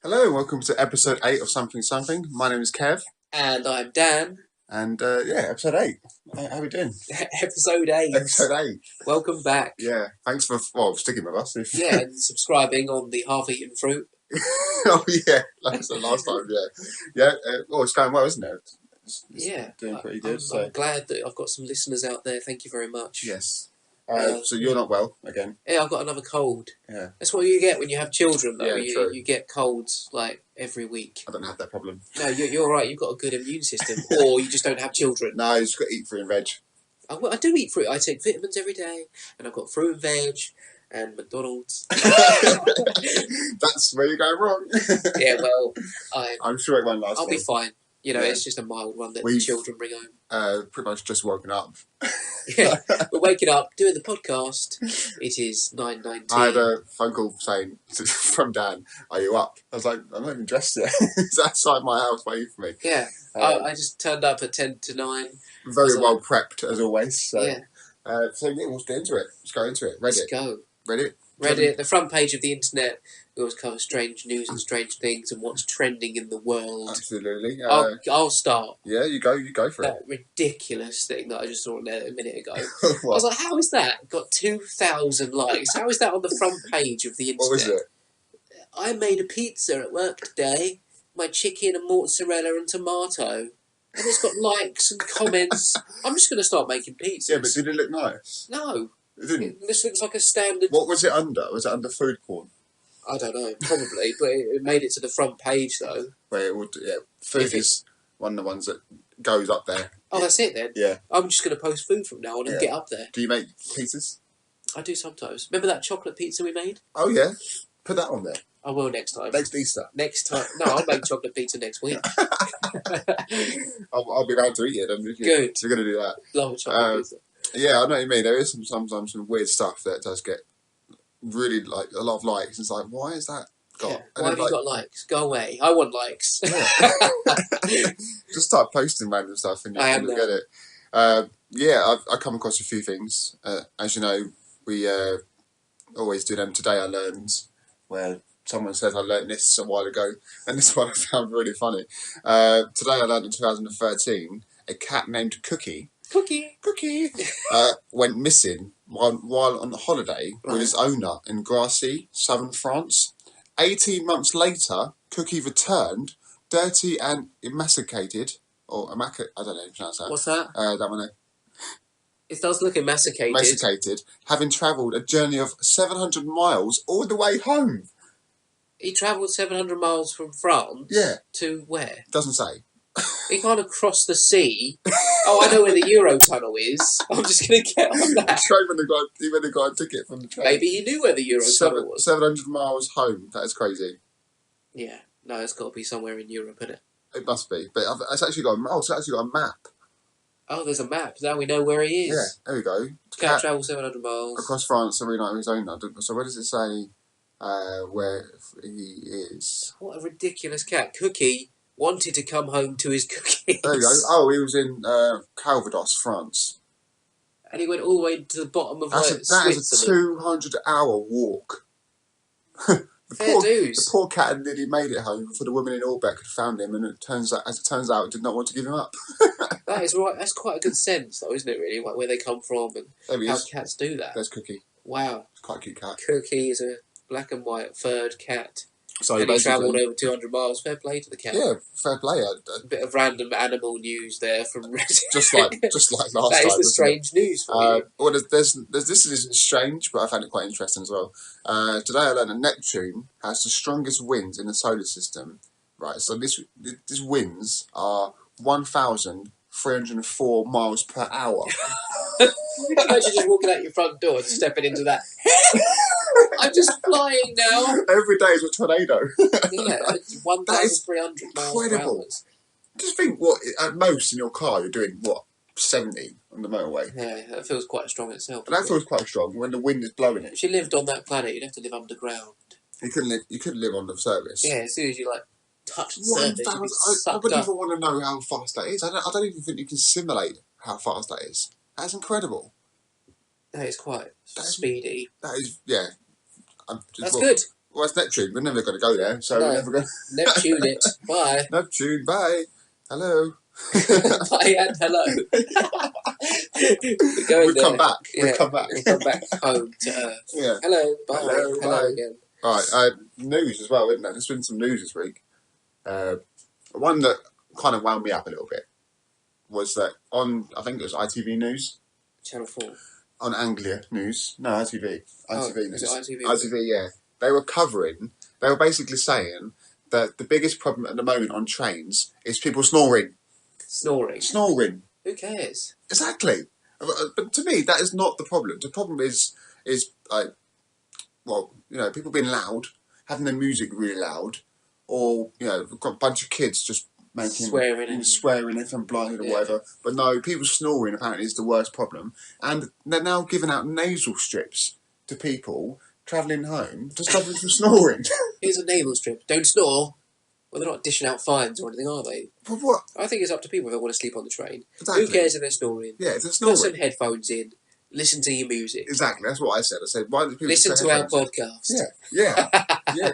Hello, and welcome to episode 8 of Something Something. My name is Kev, And I'm Dan. and episode 8. How are we doing? Episode 8. Episode 8. Welcome back. Yeah, thanks for sticking with us. Yeah, and subscribing on the half-eaten fruit. Oh yeah, like I said last time. Yeah. It's going well, isn't it? Yeah, doing pretty good. I'm glad that I've got some listeners out there. Thank you very much. Yes. So you're not well again? Yeah, I've got another cold. Yeah. That's what you get when you have children, though. Yeah, true. You get colds like every week. I don't have that problem. No, you're right. You've got a good immune system, or you just don't have children. No, you just got to eat fruit and veg. I do eat fruit. I take vitamins every day, and I've got fruit and veg and McDonald's. That's where you're going wrong. Yeah, well, I'm sure it won't last. I'll be fine. You know, Yeah. It's just a mild one that the children bring home. Pretty much just woken up. Yeah, we're waking up, doing the podcast. It is 9:19. I had a phone call saying from Dan, "Are you up?" I was like, "I'm not even dressed yet." It's outside my house waiting for me. Yeah, I just turned up at 10 to 9. Very well prepped as always. So, yeah. Let's get into it. Let's go into it. Let's go. Reddit. Reddit, the front page of the internet. We always cover strange news and strange things and what's trending in the world. Absolutely. I'll start. Yeah, you go for that ridiculous thing that I just saw there a minute ago. it. I was like, how is that? Got 2,000 likes. How is that on the front page of the internet? What was it? I made a pizza at work today. My chicken and mozzarella and tomato. And it's got likes and comments. I'm just going to start making pizzas. Yeah, but did it look nice? No. It didn't. This looks like a standard... What was it under? Was it under food porn? I don't know, probably. But it made it to the front page, though. Where it would, food is one of the ones that goes up there. Oh, that's it then? Yeah. I'm just going to post food from now on and get up there. Do you make pizzas? I do sometimes. Remember that chocolate pizza we made? Oh, yeah. Put that on there. I will next time. Next Easter. Next time. No, I'll make chocolate pizza next week. I'll be around to eat it. Good. You're going to do that. Love a chocolate pizza. Yeah, I know what you mean. There is sometimes some weird stuff that does get really like a lot of likes. It's like, why is that got? Yeah. Why have you got likes? Go away. I want likes. Yeah. Just start posting random stuff and you'll get it. I come across a few things. As you know, we always do them. Today I learned where someone says I learned this a while ago, and this one I found really funny. Today I learned in 2013 a cat named Cookie went missing while on holiday with his owner in grassy southern France. 18 months later, Cookie returned, dirty and emaciated, or I don't know how to pronounce that. What's that? That one. It does look emaciated. Emaciated, having travelled a journey of 700 miles all the way home. He travelled 700 miles from France. Yeah. To where? Doesn't say. He can't have crossed the sea. Oh, I know where the Eurotunnel is. I'm just going to get on that. When the guy took it from the train. Maybe he knew where the Eurotunnel was. 700 miles home. That is crazy. Yeah. No, it's got to be somewhere in Europe, isn't it? It must be. But it's actually got a map. Oh, there's a map. Now we know where he is. Yeah, there we go. Cat travelled 700 miles. Across France to reunite with his owner. So where does it say where he is? What a ridiculous cat. Cookie wanted to come home to his cookies. There you go. Oh, he was in Calvados, France. And he went all the way to the bottom of That is a 200-hour walk. The poor cat had nearly made it home before the woman in Orbeck had found him, and as it turns out, did not want to give him up. That is right. That's quite a good sense, though, isn't it? Really, like where they come from and how cats do that. There's Cookie. Wow, it's quite a cute cat. Cookie is a black and white furred cat. So and he travelled over 200 miles. Fair play to the cat. Yeah, fair play. A bit of random animal news there from just like last time. That is the strange news for you. Well, this isn't strange, but I found it quite interesting as well. Today I learned that Neptune has the strongest winds in the solar system. Right, so these winds are 1,304 miles per hour. Imagine just walking out your front door and stepping into that. I'm just flying now. Every day is a tornado. Yeah, it's 1,300 miles per hour. Just think, what at most in your car you're doing 70 on the motorway. Yeah, that feels quite strong itself. But that feels quite strong when the wind is blowing it. If you lived on that planet, you'd have to live underground. You couldn't live on the surface. Yeah, as soon as you touch the surface, I wouldn't even want to know how fast that is. I don't even think you can simulate how fast that is. That's incredible. That is quite speedy. That is, yeah. That's good. Well, it's Neptune. We're never going to go there, so we're never going. Neptune it. Bye. Neptune. Bye. Hello. Bye and hello. We'll come back. Yeah, we'll come back. We'll come back home to Earth. Yeah. Hello. Bye. Hello. Hello Bye. again. All right. News as well, isn't there? There's been some news this week. One that kind of wound me up a little bit was that on, I think it was ITV News. Channel 4. On Anglia News. No, ITV. ITV News. Is it ITV? ITV, yeah. They were basically saying that the biggest problem at the moment on trains is people snoring. Snoring. Who cares? Exactly. But to me, that is not the problem. The problem is like, well, people being loud, having their music really loud, or, we've got a bunch of kids just making swearing if I'm blinded or whatever. But no, people snoring apparently is the worst problem. And they're now giving out nasal strips to people travelling home to stop them from snoring. Here's a nasal strip. Don't snore. Well, they're not dishing out fines or anything, are they? But what? I think it's up to people if they want to sleep on the train. Exactly. Who cares if they're snoring? Yeah, if they're snoring. Put some headphones in. Listen to your music. Exactly, that's what I said. I said, why do people listen to our podcast? Yeah,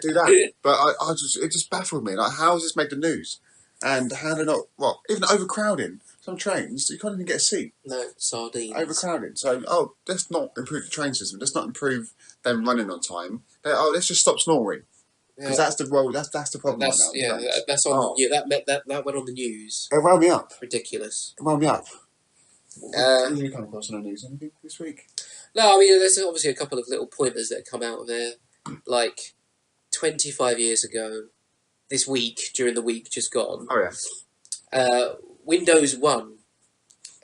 do that. But it just baffled me. Like, how has this made the news? And how they're not, even overcrowding. Some trains, you can't even get a seat. No, sardines. Overcrowding. So, let's not improve the train system. Let's not improve them running on time. Let's just stop snoring. Because that's the role. That's the problem right now. Yeah, that's on. Yeah, that went on the news. It wound me up. Ridiculous. It wound me up. What did you come across on the news? Anything this week? No, I mean, there's obviously a couple of little pointers that come out of there. Like, 25 years ago, this week, during the week just gone. Oh, yeah. Windows 1.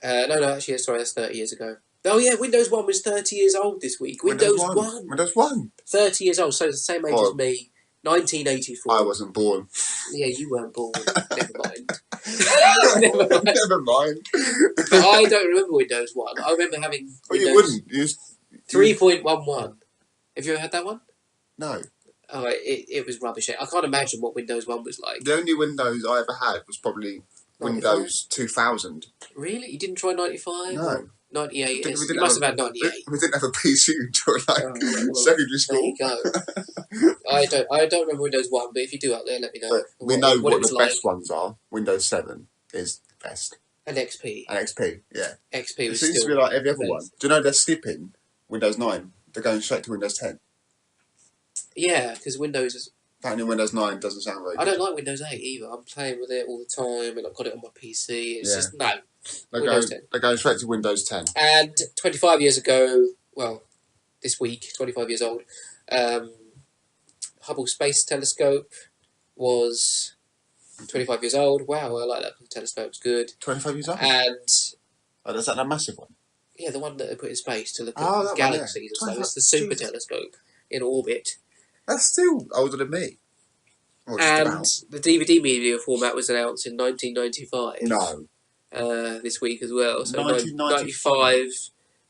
Actually, sorry, that's 30 years ago. Oh, yeah, Windows 1 was 30 years old this week. Windows 1. Windows 1. 30 years old, so it's the same age as me. 1984. I wasn't born. Yeah, you weren't born. Never mind. Never mind. But I don't remember Windows 1. I remember having Windows you wouldn't. 3.11. Have you ever had that one? No. Oh, it was rubbish. I can't imagine what Windows 1 was like. The only Windows I ever had was probably 95? Windows 2000. Really? You didn't try 95? No. 98? You must have had 98. We didn't have a PC until secondary school. There you go. I don't remember Windows 1, but if you do out there, let me know. But we know what the best ones are. Windows 7 is the best. And XP. Yeah. XP was it seems to be like every other one. Do you know they're skipping Windows 9? They're going straight to Windows 10. Yeah, because Windows is... Apparently Windows 9 doesn't sound very good. I don't like Windows 8 either. I'm playing with it all the time and I've got it on my PC. It's just, no. They're going straight to Windows 10. And 25 years ago, well, this week, 25 years old, Hubble Space Telescope was 25 years old. Wow, I like that telescope. It's good. 25 years old? And... Oh, is that a massive one? Yeah, the one that they put in space to look at galaxies and stuff. It's the super telescope in orbit. That's still older than me. And the DVD media format was announced in 1995. No. This week as well. So 1995.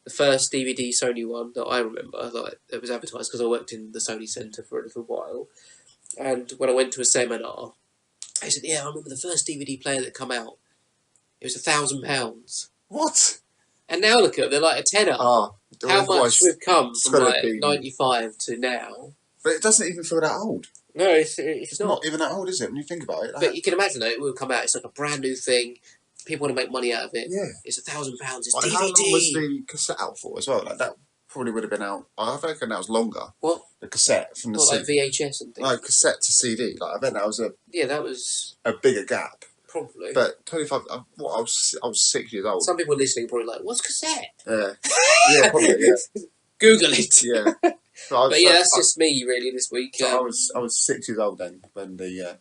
The first DVD Sony one that I remember, that was advertised because I worked in the Sony Centre for a little while. And when I went to a seminar, I said, yeah, I remember the first DVD player that come out. It was £1,000. What? And now look at them, they're like a tenner. How much we've come from 95 to now. But it doesn't even feel that old. No, it's not even that old, is it? When you think about it. But you can imagine that it will come out. It's like a brand new thing. People want to make money out of it. Yeah. It's £1,000. It's DVD. How long was the cassette out for as well? Like that probably would have been out. I reckon that was longer. What? The cassette from the like VHS and things. No, cassette to CD. Like I bet that was a bigger gap. Probably. But 25. I was 6 years old. Some people listening probably like, what's cassette? Yeah. Yeah, probably. Yeah. Google it. Yeah. But yeah, that's just me really this week. So I was 6 years old then when the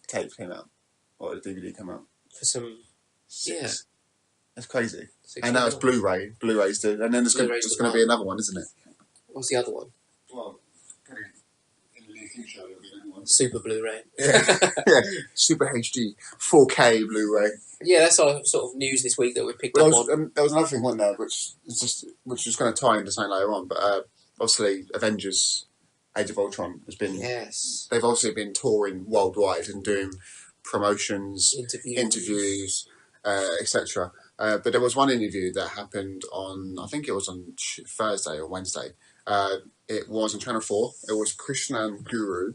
tape came out or the DVD came out. For some, yeah, that's crazy. And now it's Blu-ray. Blu-ray's do, and then there's going to be another one, isn't it? What's the other one? Well, in the near future there'll be another one. Super Blu-ray. Yeah, Super HD 4K Blu-ray. Yeah, that's our sort of news this week that we picked up on. There was another thing, wasn't there, which is going to tie into something later on, but. Obviously, Avengers: Age of Ultron has been. Yes. They've obviously been touring worldwide and doing promotions, interviews, etc. But there was one interview that happened on, I think it was on Thursday or Wednesday, it was on Channel 4. It was Krishnan Guru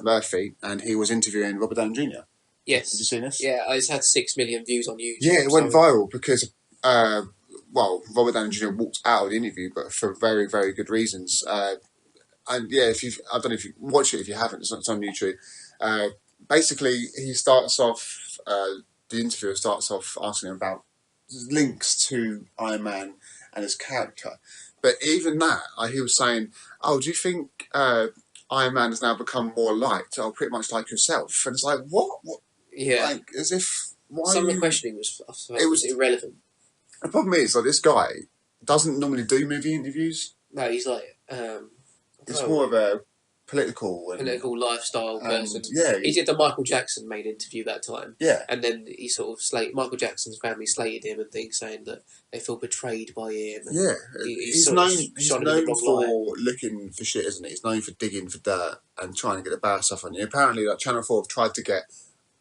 Murphy, and he was interviewing Robert Downey Jr. Yes. Have you seen this? Yeah, it's had 6 million views on YouTube. Yeah, it went viral because, Robert Downey Jr. walked out of the interview, but for very, very good reasons. And yeah, I don't know if you watch it if you haven't. It's on YouTube. Basically, he starts off. The interviewer starts off asking him about links to Iron Man and his character. But even that, he was saying, "Oh, do you think Iron Man has now become more liked, or pretty much like yourself?" And it's like, what? Yeah. Like, as if some of the questioning was irrelevant. The problem is, like, this guy doesn't normally do movie interviews. No, he's like it's more of a political lifestyle person. Yeah, he did the Michael Jackson main interview that time. Yeah, and then he sort of Michael Jackson's family slated him and things, saying that they feel betrayed by him. Yeah, he's known for looking for shit, isn't he? He's known for digging for dirt and trying to get the bad stuff on you. Apparently, like Channel 4 have tried to get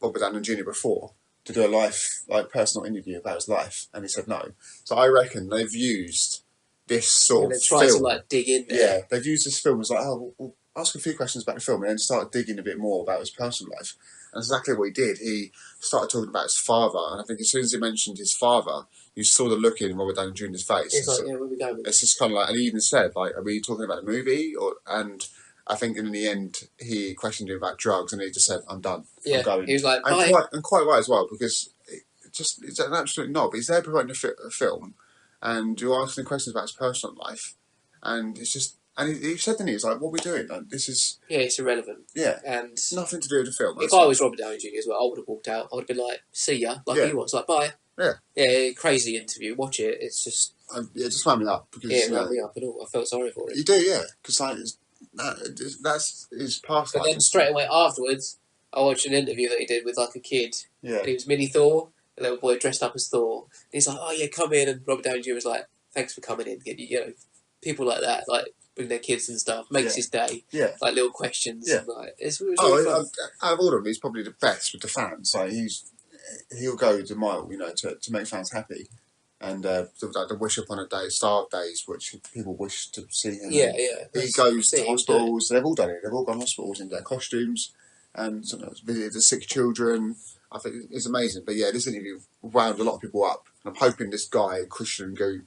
Robert Downey Jr. before to do a personal interview about his life, and he said no. So I reckon they've used this sort of film. They tried to dig in there. Yeah, they've used this film as like, we'll ask a few questions about the film, and then start digging a bit more about his personal life. And that's exactly what he did. He started talking about his father, and I think as soon as he mentioned his father, you saw the look in Robert Downey Jr.'s face. It's like, where we going? It's just kind of like, and he even said, like, are we talking about a movie? And I think in the end, he questioned him about drugs, and he just said, I'm done. Yeah, I'm going. He was like, and quite right as well, because it's an absolute knob. He's there promoting a film, and you're asking questions about his personal life, and it's just. And he said to me, he's like, what are we doing? Like, this is... Yeah, it's irrelevant. Yeah. And nothing to do with the film. If I was Robert Downey Jr. as well, I would have walked out. I would have been like, see ya, like he was. Like, bye. Yeah. Yeah, crazy interview. Watch it. It's just... it just wound me up. Because, it wound me up and all. I felt sorry for it. You do, yeah. Because, like, that's his past life. But then straight away afterwards, I watched an interview that he did with, like, a kid. Yeah. And he was Mini Thor. A little boy dressed up as Thor. And he's like, oh, yeah, come in. And Robert Downey Jr. was like, thanks for coming in. You know, people like that, like... bring their kids and stuff, makes his day. Yeah. Like little questions. Yeah. And like, it was really fun. Out of all of them, he's probably the best with the fans. Like he'll go the mile, to make fans happy. And the Wish Upon a Day, Star of Days, which people wish to see him. Yeah. He goes to hospitals. They've all done it. They've all gone to hospitals in their costumes and sometimes visited the sick children. I think it's amazing. But yeah, this interview wound a lot of people up. And I'm hoping this guy, Christian Guru,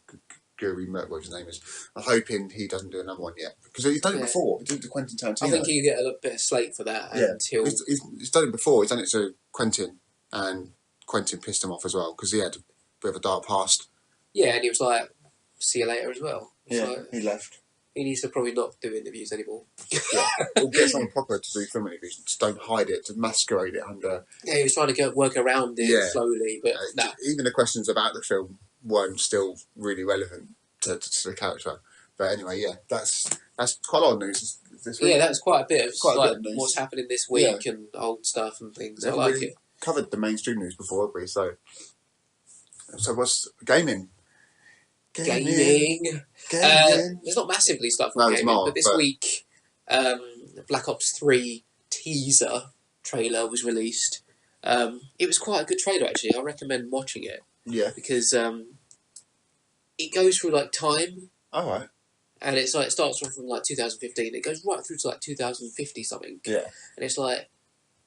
whatever his name is, I'm hoping he doesn't do another one yet, because he's done it before. He did it to Quentin Tarantino. I think he'll get a little bit of slate for that. And he's done it before. He's done it to Quentin, and Quentin pissed him off as well because he had a bit of a dark past. Yeah, and he was like, "See you later" as well. He left. He needs to probably not do interviews anymore. Yeah, or get someone proper to do film interviews. Just don't hide it, to masquerade it under. Yeah, he was trying to work around it slowly, but even the questions about the film weren't still really relevant to the character. But anyway, yeah, that's quite a lot of news this week. Yeah, that's quite a bit of quite of news. What's happening this week and old stuff and things. I like it. Covered the mainstream news before, haven't we? So what's gaming? Gaming. There's not massively stuff on gaming, but this week, the Black Ops 3 teaser trailer was released. It was quite a good trailer, actually. I recommend watching it. Yeah. Because it goes through like time. All right. And it's like, it starts from like 2015. It goes right through to like 2050 something. Yeah. And it's like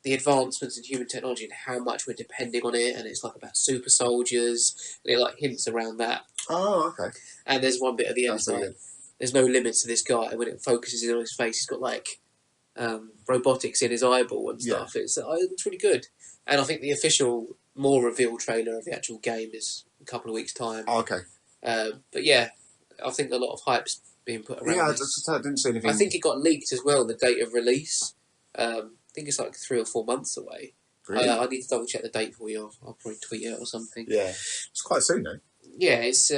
the advancements in human technology and how much we're depending on it. And it's like about super soldiers. And it like hints around that. Oh, okay. And there's one bit at the end. It's like, there's no limits to this guy. When it focuses in on his face, he's got like robotics in his eyeball and stuff. Yeah. It's really good. And I think the official, more revealed trailer of the actual game is a couple of weeks' time. Oh, okay. But yeah, I think a lot of hype's being put around. Yeah, I didn't see anything. I think it got leaked as well, the date of release. I think it's like 3 or 4 months away. Really? I need to double check the date for you. I'll probably tweet it or something. Yeah, it's quite soon though. Yeah, it's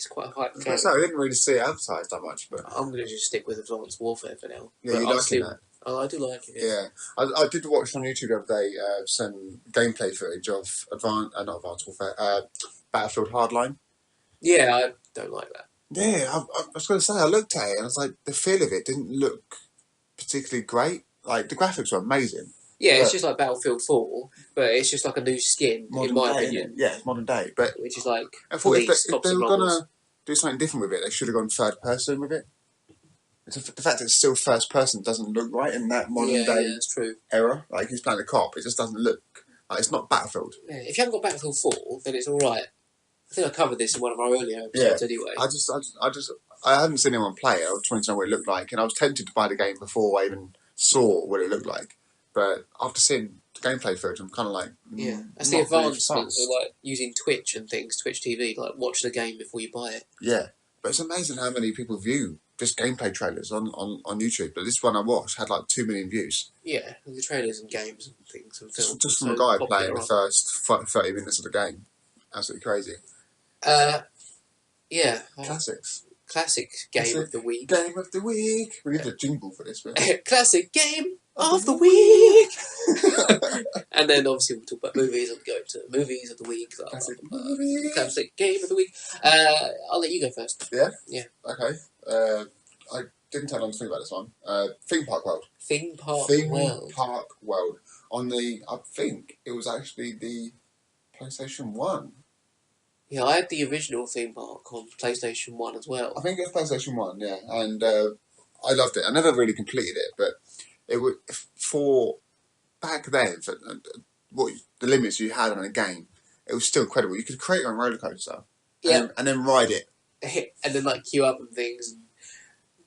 quite a hype. I didn't really see it advertised that much, but I'm going to just stick with Advanced Warfare for now. Yeah, you liking that? Oh, I do like it. Yeah, I did watch on YouTube the other day some gameplay footage of not Advanced Warfare, Battlefield Hardline. Yeah, I don't like that. Yeah, I was going to say, I looked at it and I was like, the feel of it didn't look particularly great. Like, the graphics were amazing. Yeah, it's just like Battlefield 4, but it's just like a new skin, in my opinion. Yeah, it's modern day. But which is like, I thought if they were going to do something different with it, they should have gone third person with it. The fact that it's still first person doesn't look right in that modern day that's true. era. Like he's playing a cop, it just doesn't look like it's not Battlefield. Yeah, if you haven't got Battlefield 4, then it's all right. I think I covered this in one of our earlier episodes anyway. I hadn't seen anyone play it. I was trying to know what it looked like, and I was tempted to buy the game before I even saw what it looked like. But after seeing the gameplay footage, I'm kind of like, that's the advancements of like using Twitch and things, Twitch TV, like watch the game before you buy it. Yeah, but it's amazing how many people view just gameplay trailers on YouTube. But this one I watched had like 2 million views. Yeah, the trailers and games and things and films. Just from a guy playing the first 30 minutes of the game. Absolutely crazy. Yeah. Classic game of the week. Game of the week. We need a jingle for this bit. Classic game of the week. And then obviously we'll talk about movies and go to movies of the week. Classic game of the week. I'll let you go first. Yeah? Yeah. Okay. I didn't tell long to think about this one. Theme Park World. Theme Park World. On the, I think it was actually the PlayStation 1. Yeah, I had the original theme park on PlayStation 1 as well. I think it was PlayStation 1, yeah. And I loved it. I never really completed it, but it would, for back then, for what the limits you had on a game, it was still incredible. You could create your own roller coaster and then ride it. And then like queue up and things. And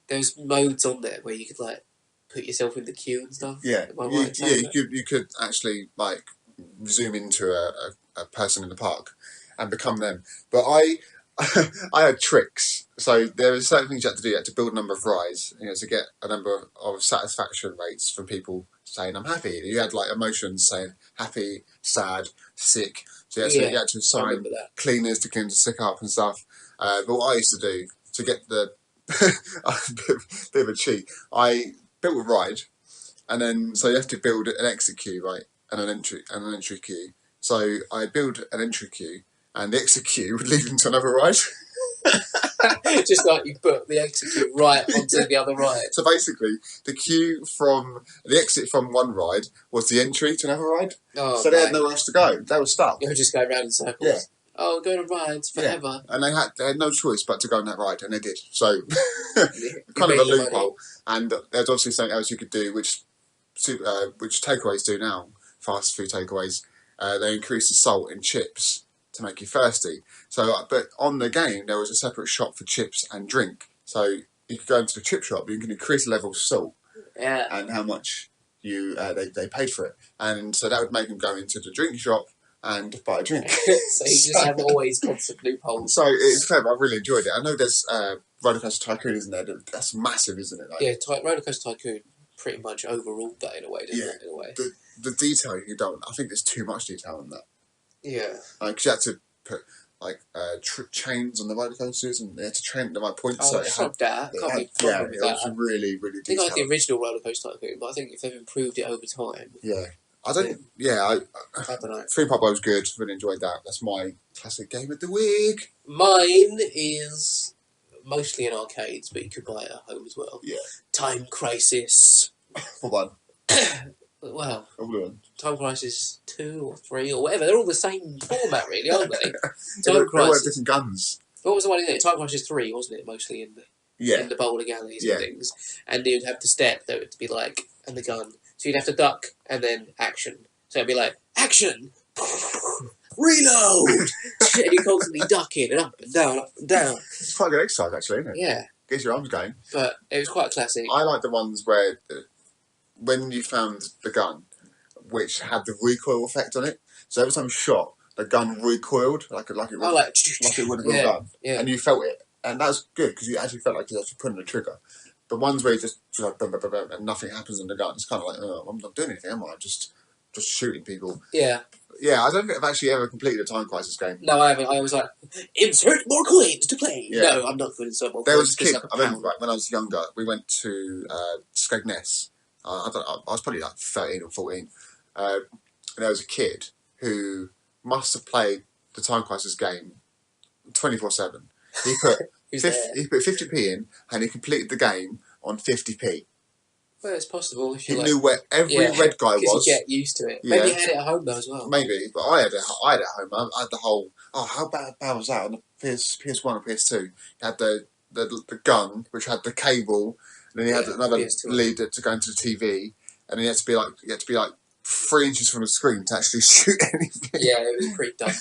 there's modes on there where you could like put yourself in the queue and stuff. Yeah, you could actually like zoom into a person in the park and become them. But I had tricks. So there were certain things you had to do. You had to build a number of rides, to get a number of satisfaction rates from people saying, I'm happy. You had like emotions saying happy, sad, sick. So you had to assign cleaners to clean the sick up and stuff. But what I used to do to get the bit of a cheat, I built a ride, and then so you have to build an exit queue, right, and an entry queue. So I build an entry queue, and the exit queue would lead into another ride. Just like you put the exit queue right onto the other ride. So basically, the exit from one ride was the entry to another ride. Oh, so they had nowhere else to go. They were stuck. You would just go around in circles. Yeah. Oh, go on rides forever. Yeah. And they had no choice but to go on that ride, and they did. So, kind of a loophole. And there's obviously something else you could do, which takeaways do now, fast food takeaways. They increase the salt in chips to make you thirsty. So, but on the game, there was a separate shop for chips and drink. So you could go into the chip shop, you can increase the level of salt and how much they paid for it. And so that would make them go into the drink shop and buy a drink. So you just have always constant loopholes. So it's clever. I really enjoyed it. I know there's Roller Coaster Tycoon, isn't there? That's massive, isn't it? Like, Roller Coaster Tycoon pretty much overruled that in a way, didn't it? In a way. The detail you don't. I think there's too much detail in that. Yeah. Because you had to put chains on the roller coasters, and they had to train at the right points. Oh, so it was really, really detailed. I think I like the original Roller Coaster Tycoon, but I think if they've improved it over time. Yeah. I don't know. Theme Park was good. Really enjoyed that. That's my classic game of the week. Mine is mostly in arcades, but you could buy it at home as well. Yeah. Time Crisis. For one. Well, Time Crisis 2 or 3 or whatever. They're all the same format, really, aren't they? Time Crisis. Different guns. What was the one in it? Time Crisis 3, wasn't it? Mostly in the bowling alleys and things. And you'd have the step that would be like, and the gun. So you'd have to duck and then action. So it'd be like, action! Reload! And you're constantly ducking and up and down, up and down. It's quite a good exercise, actually, isn't it? Yeah. Gets your arms going. But it was quite classic. I like the ones where, when you found the gun, which had the recoil effect on it. So every time you shot, the gun recoiled like it would have been done. Yeah. And you felt it. And that was good, because you actually felt like you were actually pulling the trigger. The ones where you just like, and nothing happens on the gun, it's kind of like, oh, I'm not doing anything, am I? Just shooting people. Yeah. Yeah, I don't think I've actually ever completed a Time Crisis game. No, I haven't. I was like, insert more coins to play. Yeah. No, I'm not going to insert more coins. There was a kid, I remember, when I was younger, we went to Skegness. I was probably like 13 or 14. And there was a kid who must have played the Time Crisis game 24/7. He put 50p in, and he completed the game on 50p. Well, it's possible. He knew where every red guy was. You get used to it. Yeah. Maybe you had it at home though as well. Maybe, but I had it at home. I had the whole. Oh, how bad was that on the PS1 or PS2? You had the gun, which had the cable, then he had another lead to go into the TV, and he had to be like 3 inches from the screen to actually shoot anything. Yeah, it was pretty dumb.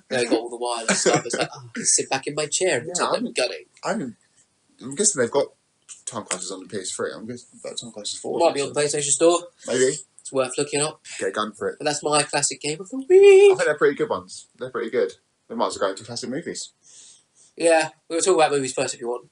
They got all the wireless stuff. It's like, I can sit back in my chair and pretend I'm gunning. I'm guessing they've got Time Crisis on the PS3. I'm guessing about Time Crisis 4. Might be on the PlayStation Store. Maybe. It's worth looking up. Get a gun for it. But that's my classic game of the week. I think they're pretty good ones. They're pretty good. They might as well go into classic movies. Yeah, we'll talk about movies first if you want.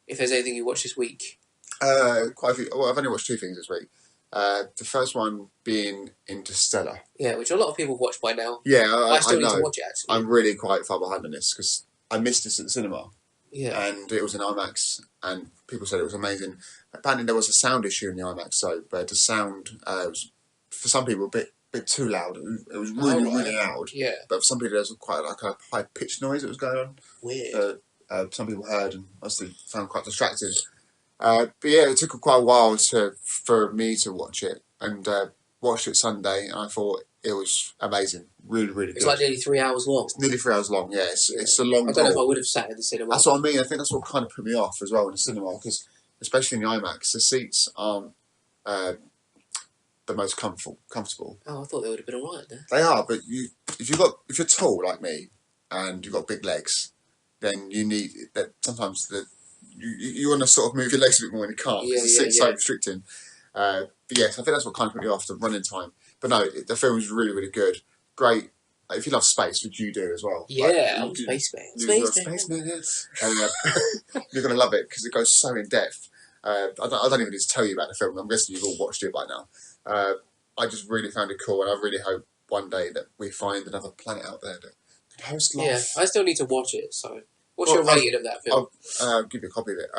If there's anything you watched this week. Quite a few. Well, I've only watched 2 things this week. The first one being Interstellar. Yeah, which a lot of people have watched by now. Yeah, I still know. need to watch it, actually. I'm really quite far behind on this because I missed this at the cinema. Yeah. And it was in IMAX, and people said it was amazing. Apparently, there was a sound issue in the IMAX, so the sound was, for some people, a bit too loud. It was really, really loud. Yeah. But for some people, there was quite like a high pitched noise that was going on. Weird. Some people heard and obviously found quite distracting. But yeah, it took quite a while for me to watch it, and watched it Sunday, and I thought it was amazing. Really, really good. It's like nearly 3 hours long. It's nearly 3 hours long, yeah. It's a long I don't know if I would have sat in the cinema. That's what I mean. I think that's what kind of put me off as well in the cinema, because especially in the IMAX, the seats aren't the most comfortable. Oh, I thought they would have been alright there. They are, but if you're tall like me and you've got big legs, then you need that. Sometimes you want to sort of move your legs a bit more and you can't because the seat's so restricting. But yes, I think that's what kind of put me off, the running time. But no, the film is really, really good. Great. If you love space, which you do as well. Yeah, I'm Spaceman. Spaceman, yes. You're going to love it because it goes so in depth. I don't even need to tell you about the film. I'm guessing you've all watched it by now. I just really found it cool, and I really hope one day that we find another planet out there that can host life. Yeah, I still need to watch it, so... What's your rating of that film? I'll give you a copy of it.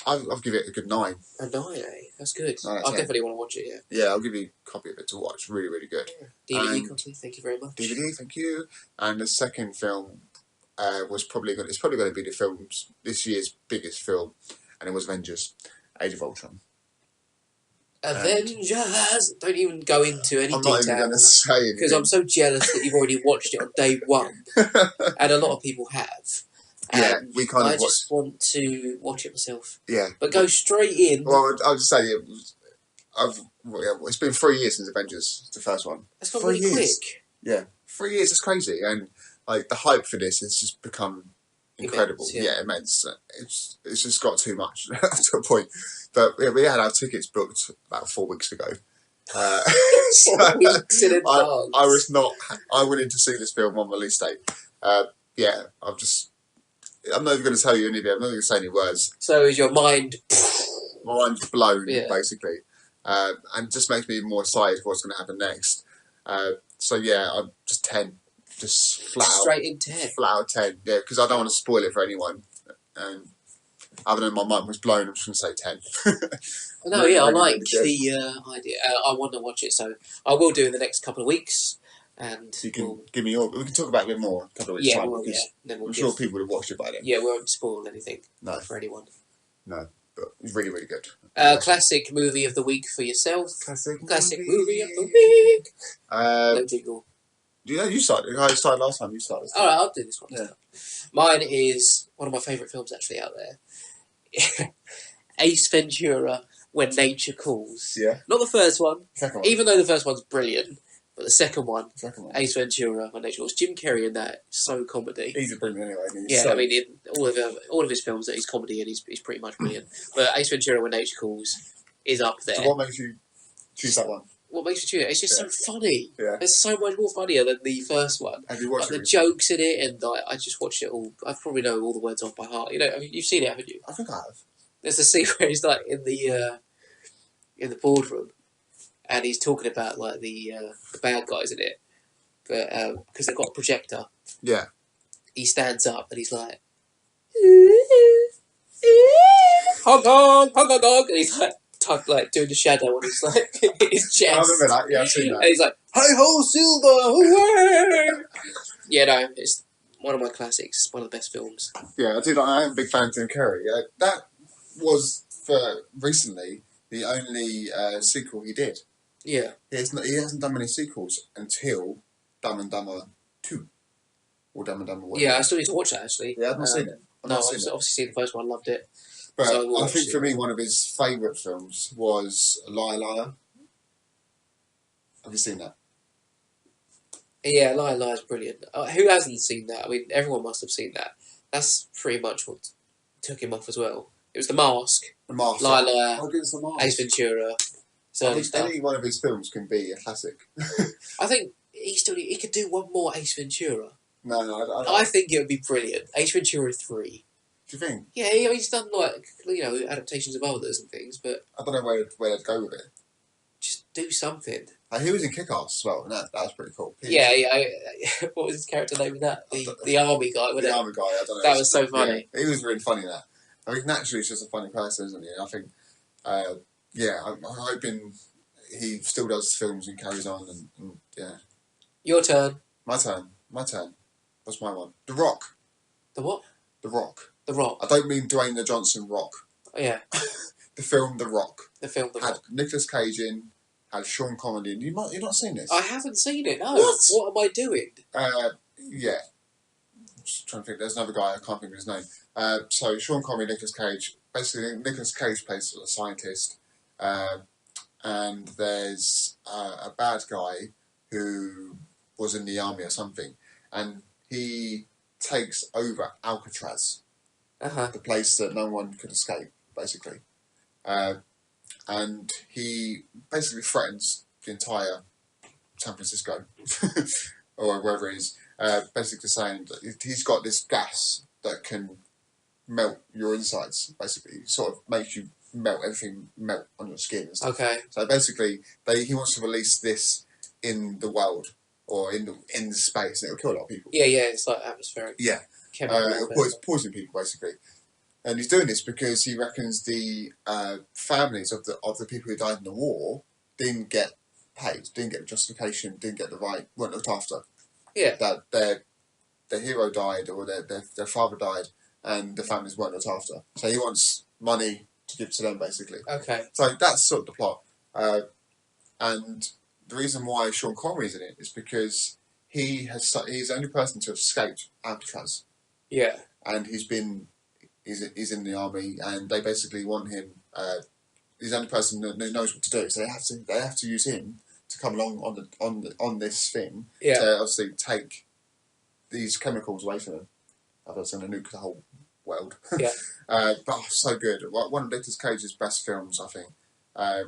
I'll give it a good 9. A 9, eh? That's good. 9 I definitely want to watch it, yeah. Yeah, I'll give you a copy of it to watch. Really, really good. Yeah. DVD copy, thank you very much. DVD, thank you. And the second film was probably going to be the film's this year's biggest film, and it was Avengers: Age of Ultron. Avengers! Don't even go into any detail. I'm not even going to say anything. Because I'm so jealous that you've already watched it on day 1. And a lot of people have. Yeah, we kind of. I just want to watch it myself. Yeah, but go straight in. Well, I'll just say it's been 3 years since Avengers, the first one. That's gone really quick. Yeah, 3 years is crazy, and like the hype for this has just become incredible. Immense. It's just got too much to a point. But we had our tickets booked about 4 weeks ago. 4 weeks in advance. I wanted to see this film on release date. I'm not even going to tell you anything. I'm not going to say any words. So is your mind... My mind's blown, basically. And it just makes me more excited for what's going to happen next. I'm just 10. Just flat out. Straight in 10. Flat out 10, yeah, because I don't want to spoil it for anyone. And other than my mind was blown, I'm just going to say 10. I like the idea. I want to watch it, so I will do in the next couple of weeks. And you can give me we can talk about it a bit more in a couple of weeks' time. I'm sure people would have watched it by then. Yeah, we won't spoil anything for anyone. No, but it's really, really good. Classic movie of the week for yourself. Classic movie of the week. No jingle. You started. I started last time. You started. All right, I'll do this one. Yeah. Mine is one of my favourite films actually out there. Ace Ventura: When Nature Calls. Yeah. Not the first one. Second one. Even though the first one's brilliant. But the second one, Ace Ventura, When Nature Calls. Jim Carrey in that, so comedy. He's a brilliant anyway. In all of his films, he's comedy and he's pretty much brilliant. But Ace Ventura, When Nature Calls is up there. So what makes you choose that one? What makes you choose it? It's just so funny. Yeah. It's so much more funnier than the first one. Have you watched it? The jokes in it, and I just watched it all. I probably know all the words off by heart. You've seen it, haven't you? I think I have. There's a scene where he's like in the boardroom, and he's talking about like the bad guys in it. But because they've got a projector, he stands up and he's like, honk honk, honk honk honk, and he's like doing the shadow on his his chest. I remember that. Yeah, I've seen that. And he's like, "Hey ho, Silver!" It's one of my classics. One of the best films. Yeah, I do. I am a big fan of Jim Carrey. That was for recently the only sequel he did. Yeah, he hasn't done many sequels until Dumb and Dumber 2 or Dumb and Dumber 1. Yeah, I still need to watch that actually. Yeah, I've not seen it. I've obviously seen the first one. Loved it. But So I think for me, one of his favourite films was Liar Liar. Have you seen that? Yeah, Liar Liar is brilliant. Who hasn't seen that? I mean, everyone must have seen that. That's pretty much what took him off as well. It was The Mask, The Mask. Liar Liar, How good is The Mask? Ace Ventura. I think any one of his films can be a classic. I think he could do one more Ace Ventura. No, I think it would be brilliant. Ace Ventura 3. Do you think? Yeah, he's done adaptations of others and things, but I don't know where they'd go with it. just do something. He was in Kick-Ass as well, and that was pretty cool. Yeah. What was his character name in that? The army guy. The army guy. I don't know. That was so funny. Yeah, he was really funny in that. I mean, naturally, he's just a funny person, isn't he? And I think, I'm hoping he still does films and carries on, and yeah. Your turn. My turn. What's my one? The Rock. The what? The Rock. The Rock. I don't mean Dwayne the Johnson Rock. Oh, yeah. The film The Rock. The film The Rock. Rock. Had Nicolas Cage in, had Sean Connery in. You've not seen this? I haven't seen it, no. What am I doing? Yeah. Just trying to think. There's another guy, I can't think of his name. So Sean Connery, Nicolas Cage. Basically, Nicolas Cage plays a scientist. And there's a bad guy who was in the army or something. And he takes over Alcatraz. The place that no one could escape, basically. And he basically threatens the entire San Francisco, or wherever it is, basically saying that he's got this gas that can melt your insides, basically. It sort of makes you everything melt on your skin and stuff. Okay. So basically, he wants to release this in the world, or in the space, and it'll kill a lot of people. Yeah, it's like atmospheric. Yeah. It'll poison people, basically. And he's doing this because he reckons the families of the people who died in the war didn't get paid, didn't get the justification, didn't get the right, weren't looked after. Yeah. That their hero died, or their father died, and the families weren't looked after. So he wants money to give to them, basically. Okay. So that's sort of the plot. And the reason why Sean Connery's in it is because he's the only person to have escaped Alcatraz. Yeah. And he's in the army, and they basically want him. He's the only person that knows what to do, so they have to use him to come along on this thing to obviously take these chemicals away from them. Otherwise, going to nuke the whole world. Yeah. But so good. One of Nicolas Cage's best films, I think.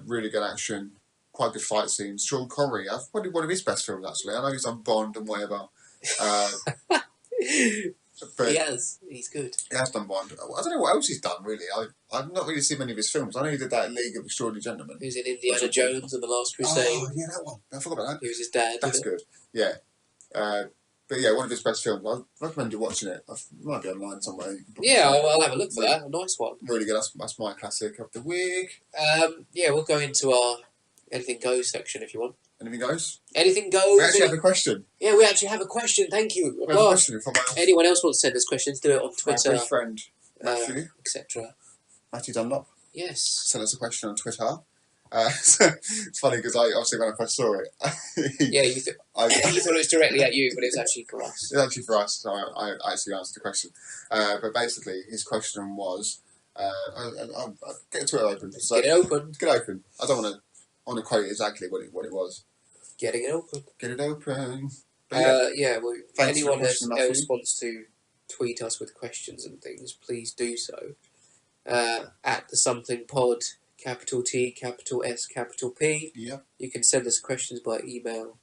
Really good action, quite good fight scenes. Sean Connery, probably one of his best films, actually. I know he's on Bond and whatever. But he's good. He has done Bond. I don't know what else he's done, really. I've not really seen many of his films. I know he did that League of Extraordinary Gentlemen. He was in Indiana Jones and The Last Crusade. Oh, yeah, that one. I forgot about that. He was his dad. That's good. Yeah. But yeah, one of his best films. I recommend you watching it. It might be online somewhere. Yeah, I'll have a look for that. A nice one. Really good. That's my classic of the week. We'll go into our Anything Goes section if you want. Anything goes? Anything goes. We actually have a question. Yeah, we actually have a question. Thank you. We have a question from anyone else wants to send us questions, do it on Twitter. My good friend, Matthew. Etc. Matthew Dunlop. Yes. Send us a question on Twitter. It's funny because obviously when I first saw it, you thought it was directly at you, but it's actually for us. It's actually for us, so I actually answered the question. But basically, his question was, I'll get Twitter open. Get it open. Get it open. I don't want to quote exactly what it was. Getting it open. Get it open. Anyone else wants to tweet us with questions and things, please do so. At the Something Pod, capital T, capital S, capital P. Yeah. You can send us questions by email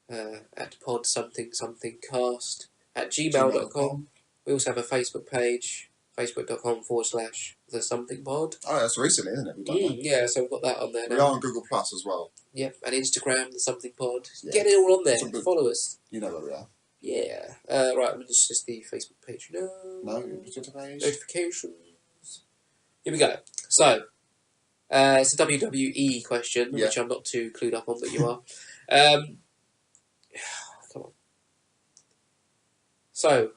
at podsomethingcast@gmail.com. We also have a Facebook page, facebook.com/The Something Pod. Oh, that's recently, isn't it? We've done that. Yeah, so we've got that on there now. We are on Google Plus as well. Yep, and Instagram, The Something Pod. Yeah. Get it all on there. Follow us. You know where we are. Yeah. Right, it's just the Facebook page. No, Twitter page. Notifications. Here we go. So, it's a WWE question, which I'm not too clued up on, but you are. Come on. So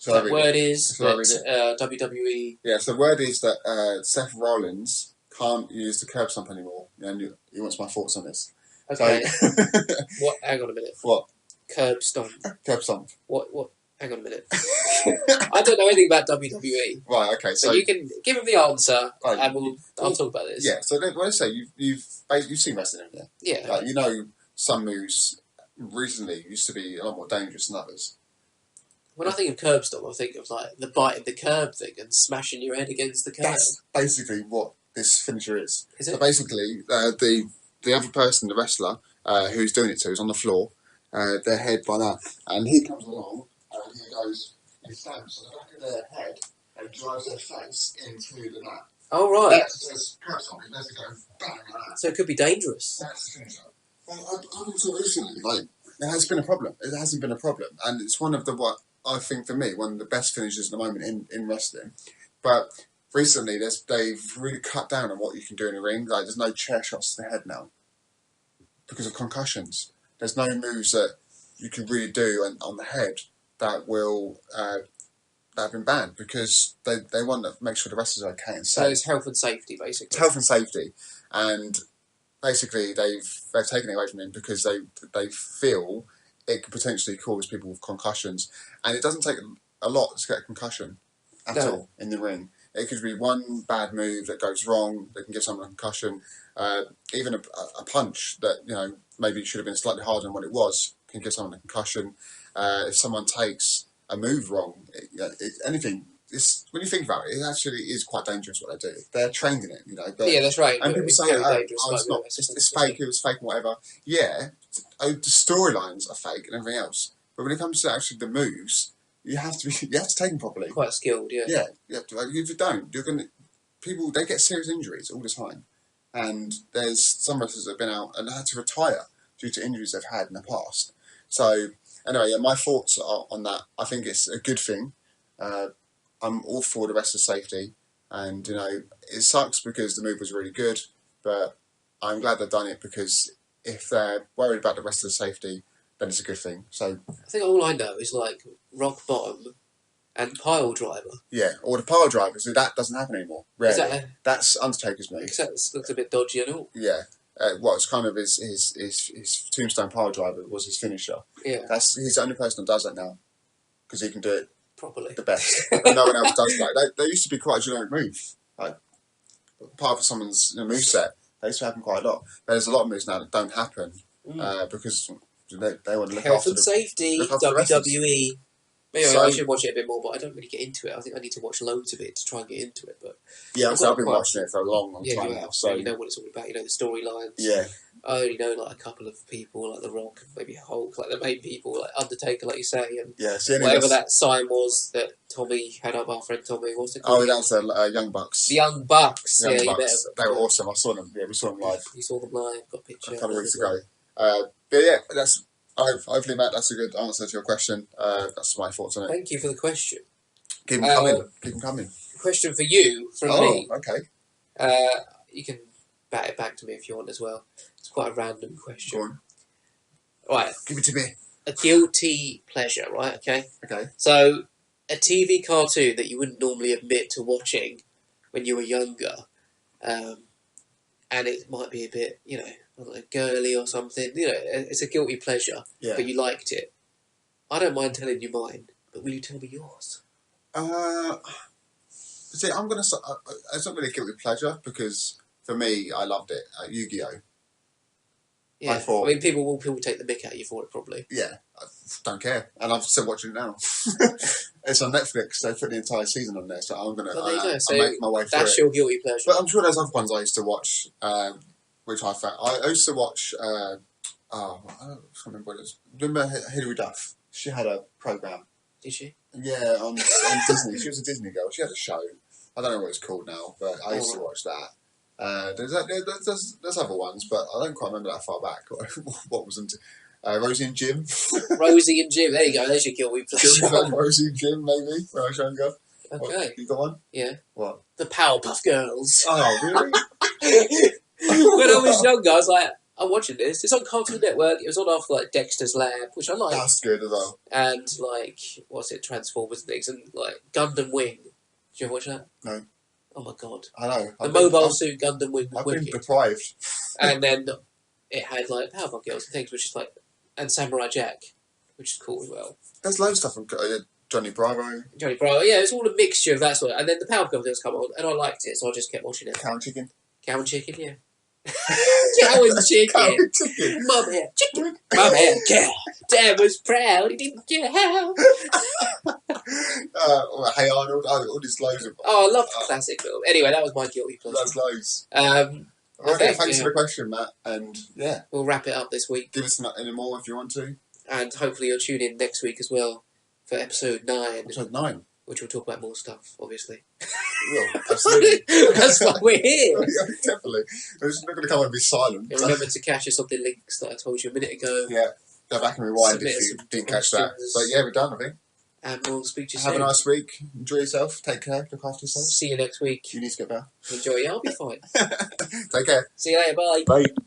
the word is that WWE... Yeah, so the word is that Seth Rollins can't use the curb stomp anymore, and he wants my thoughts on this. Okay. So, What? Hang on a minute. What? Curb stomp. Curb stomp. What? Hang on a minute. I don't know anything about WWE. Right. Okay. So you can give him the answer, right, and I'll talk about this. Yeah. So when I say you've seen wrestling, yeah. Yeah. Like, you know, some moves recently used to be a lot more dangerous than others. When I think of curb stomp, I think of like the biting the curb thing and smashing your head against the curb. That's basically what this finisher is. Is it? So basically, the other person, the wrestler, who's doing it to, is on the floor, their head by that, and he comes along and he stamps on the back of their head and drives their face into the mat. Oh, right. That's curb stomp. It basically goes bang like that. So it could be dangerous. That's the finisher. Well, I've also recently, like, it has been a problem. It hasn't been a problem, and it's one of the what I think for me one of the best finishes at the moment in wrestling. But recently, they've really cut down on what you can do in a ring. Like, there's no chair shots to the head now because of concussions. There's no moves that you can really do on the head that will that have been banned because they want to make sure the wrestlers are okay and safe. So it's health and safety, basically. It's health and safety, and basically they've taken it away from him because they feel it could potentially cause people with concussions, and it doesn't take a lot to get a concussion at all in the ring. It could be one bad move that goes wrong that can give someone a concussion. Even a punch that, you know, maybe should have been slightly harder than what it was can give someone a concussion. If someone takes a move wrong, anything. When you think about it, it actually is quite dangerous what they do. They're trained in it, you know. But, yeah, that's right. And people say, it's fake, it was fake and whatever. Yeah, the storylines are fake and everything else. But when it comes to actually the moves, you have to take them properly. Quite skilled, yeah. Yeah, you have to. If you don't, people they get serious injuries all the time. And there's some wrestlers that have been out and had to retire due to injuries they've had in the past. So anyway, my thoughts are on that. I think it's a good thing. I'm all for the wrestler's safety, and you know it sucks because the move was really good, but I'm glad they've done it because if they're worried about the wrestler's safety, then it's a good thing. So I think all I know is like rock bottom and pile driver. Yeah, or the pile driver. So that doesn't happen anymore. Rarely. That's Undertaker's move. That looks a bit dodgy and all. Yeah. Well, it's kind of his tombstone pile driver was his finisher. Yeah. He's the only person that does that now because he can do it properly. The best. No one else does that. They used to be quite a generic move. Like, part of someone's moveset, they used to happen quite a lot. There's a lot of moves now that don't happen because they want to look health after and safety, WWE. Maybe I should watch it a bit more, but I don't really get into it. I think I need to watch loads of it to try and get into it. But yeah, I've been watching it for a long time now. So you know what it's all about. You know the storylines. Yeah. I only know like a couple of people, like The Rock, maybe Hulk, like the main people, like Undertaker, like you say, and whatever that sign was that Tommy had up. Our friend Tommy, what's it called? Oh, that's the Young Bucks. The Young Bucks. Young Bucks. They were awesome. I saw them. Yeah, we saw them live. You saw them live. Got a picture a couple of weeks ago. But yeah, that's. Hopefully, Matt, that's a good answer to your question. That's my thoughts on it. Thank you for the question. Keep them coming. Keep them coming. Question for you from me. Oh, okay. You can bat it back to me if you want as well. It's quite a random question. Go on. Right. Give it to me. A guilty pleasure, right? Okay. Okay. So, a TV cartoon that you wouldn't normally admit to watching when you were younger, and it might be a bit, you know, girly or something. You know, it's a guilty pleasure, but you liked it. I don't mind telling you mine, but will you tell me yours? See, I'm gonna. It's not really a guilty pleasure because for me, I loved it. Yu-Gi-Oh. Yeah, I mean, people will take the mick out of you for it, probably. Yeah, I don't care, and I'm still watching it now. It's on Netflix. They put the entire season on there, so I'm gonna. I'll make my way through it. That's your guilty pleasure. But I'm sure there's other ones I used to watch, which I found. I used to watch. I can't remember what it was. Remember Hilary Duff? She had a program. Did she? Yeah, on Disney. She was a Disney girl. She had a show. I don't know what it's called now, but I used to watch that. There's other ones, but I don't quite remember that far back. What was into Rosie and Jim? Rosie and Jim. There you go. There's your guilty pleasure. Rosie and Jim, maybe when I was younger. Okay. What, you got one? Yeah. What? The Powerpuff Girls. Oh, really? When I was younger, I was like, I'm watching this. It's on Cartoon Network. It was on after like Dexter's Lab, which I like. That's good as well. And like, what's it, Transformers and things, and like Gundam Wing. Did you ever watch that? No. Oh my god. I know. The mobile suit Gundam Wing was wicked. I've been deprived. And then it had like Powerpuff Girls and things, which is like, and Samurai Jack. which is cool as well. There's loads of stuff from Johnny Bravo. Johnny Bravo, yeah, it's all a mixture of that sort of... And then the Powerpuff Girls come on, and I liked it, so I just kept watching it. Cow and Chicken. Cow and Chicken, yeah. Cow and Chicken. Cow and Chicken. Mum had chicken. Mum had cow. Dad was proud. He didn't care how. Hey Arnold. All these loads of... Oh, I love the classic film. Anyway, that was my guilty pleasure. That's loads. Okay, thanks for the question, Matt. And yeah. We'll wrap it up this week. Give us any more if you want to. And hopefully you'll tune in next week as well for episode 9. Episode 9. Which will talk about more stuff, obviously. Yeah, absolutely. That's why we're here. Yeah, definitely. We're just not going to come and be silent. And remember to catch us on the links that I told you a minute ago. Yeah, go back and rewind if you didn't catch that. But yeah, we're done, I think. And we'll speak to you soon. Have a nice week. Enjoy yourself. Take care. Look after yourself. See you next week. You need to get better. Enjoy. Yeah, I'll be fine. Take care. See you later. Bye. Bye.